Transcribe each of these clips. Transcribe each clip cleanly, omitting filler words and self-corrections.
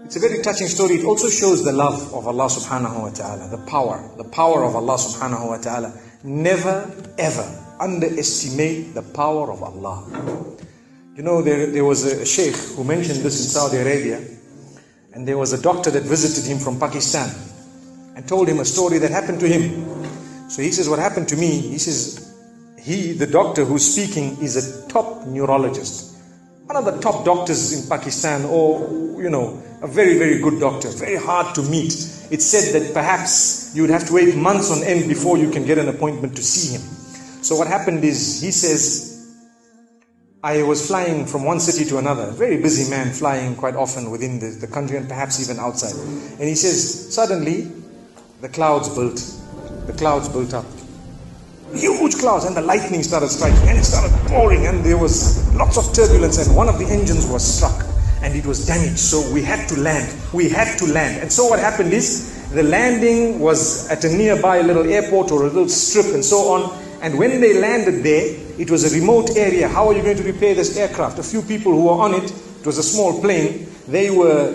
It's a very touching story. It also shows the love of Allah subhanahu wa ta'ala, the power of Allah subhanahu wa ta'ala. Never ever underestimate the power of Allah. You know, there was a sheikh who mentioned this in Saudi Arabia, and there was a doctor that visited him from Pakistan and told him a story that happened to him. So he says, what happened to me? He says, the doctor who's speaking is a top neurologist, one of the top doctors in Pakistan, or, you know, a very, very good doctor, very hard to meet. It's said that perhaps you would have to wait months on end before you can get an appointment to see him. So what happened is, he says, I was flying from one city to another, a very busy man, flying quite often within the country and perhaps even outside. And he says, suddenly the clouds built up. Huge clouds, and the lightning started striking, and it started pouring, and there was lots of turbulence, and one of the engines was struck and it was damaged. So we had to land. And so what happened is, the landing was at a nearby little airport or a little strip and so on. And when they landed there, it was a remote area. How are you going to repair this aircraft? A few people who were on it, it was a small plane, they were,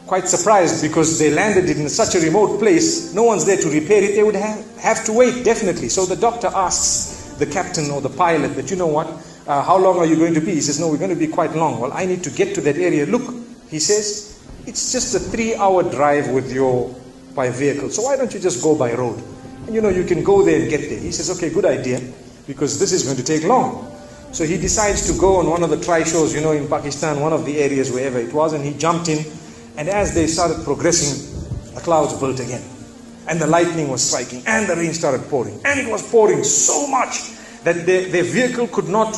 quite surprised because they landed it in such a remote place. No one's there to repair it. They would have to wait, definitely. So the doctor asks the captain or the pilot that, you know what, how long are you going to be? He says, no, we're going to be quite long. Well, I need to get to that area. Look, he says, it's just a 3-hour drive by vehicle. So why don't you just go by road? And you know, you can go there and get there. He says, okay, good idea, because this is going to take long. So he decides to go on one of the try-shows, you know, in Pakistan, one of the areas, wherever it was, and he jumped in. And as they started progressing, the clouds built again. And the lightning was striking, and the rain started pouring. And it was pouring so much that their vehicle could not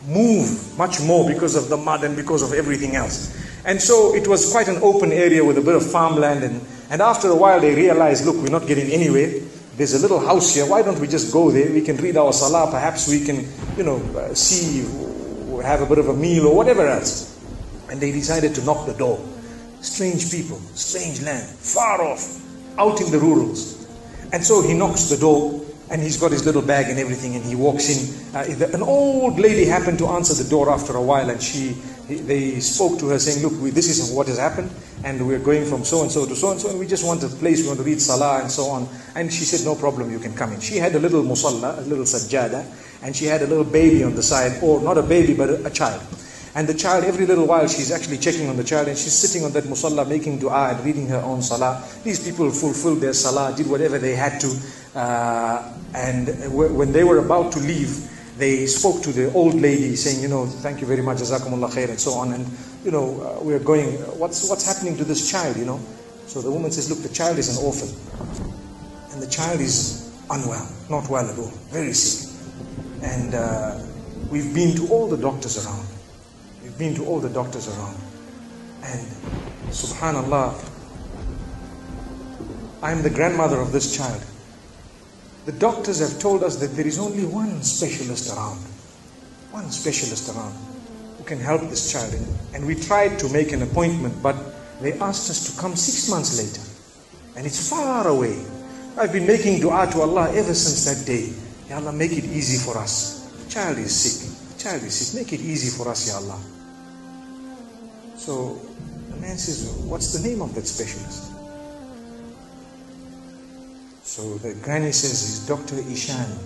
move much more because of the mud and because of everything else. And so it was quite an open area with a bit of farmland. And after a while they realized, look, we're not getting anywhere. There's a little house here. Why don't we just go there? We can read our salah. Perhaps we can, see, have a bit of a meal or whatever else. And they decided to knock the door. Strange people, strange land, far off, out in the rurals. And so he knocks the door, and he's got his little bag and everything, and he walks in. An old lady happened to answer the door after a while, and they spoke to her saying, look, this is what has happened, and we're going from so-and-so to so-and-so, and we just want a place, we want to read salah and so on. And she said, no problem, you can come in. She had a little musalla, a little sajjada, and she had a little baby on the side, or not a baby, but a child. And the child, every little while, she's actually checking on the child, and she's sitting on that musalla, making dua and reading her own salah. These people fulfilled their salah, did whatever they had to. And when they were about to leave, they spoke to the old lady saying, thank you very much, jazakumullah khair, and so on. And, we're going, what's happening to this child, So the woman says, look, the child is an orphan. And the child is unwell, not well at all, very sick. And we've been to all the doctors around. And subhanallah, I'm the grandmother of this child. The doctors have told us that there is only one specialist around who can help this child. And we tried to make an appointment, but they asked us to come 6 months later. And it's far away. I've been making dua to Allah ever since that day. Ya Allah, make it easy for us. The child is sick. Make it easy for us, Ya Allah. So the man says, what's the name of that specialist? So the granny says, he's Dr. Ishan.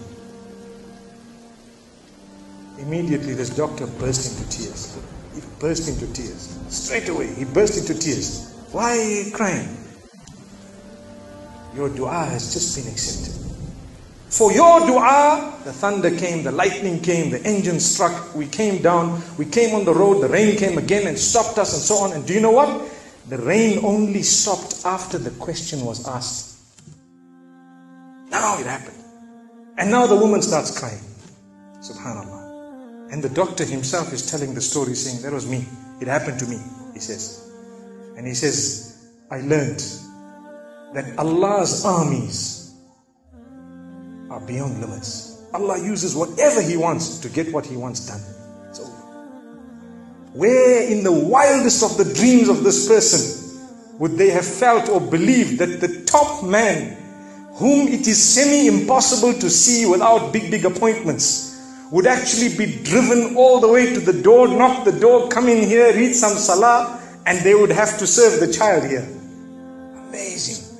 Immediately this doctor burst into tears. He burst into tears. Straight away, he burst into tears. Why are you crying? Your dua has just been accepted. For your dua, the thunder came, the lightning came, the engine struck, we came down, we came on the road, the rain came again and stopped us and so on. And do you know what? The rain only stopped after the question was asked. Now it happened. And now the woman starts crying. Subhanallah. And the doctor himself is telling the story, saying, that was me. It happened to me, he says. And he says, I learned that Allah's armies are beyond limits. Allah uses whatever He wants to get what He wants done. It's over. Where in the wildest of the dreams of this person would they have felt or believed that the top man, whom it is semi-impossible to see without big appointments, would actually be driven all the way to the door, knock the door, come in here, read some salah, and they would have to serve the child here. Amazing.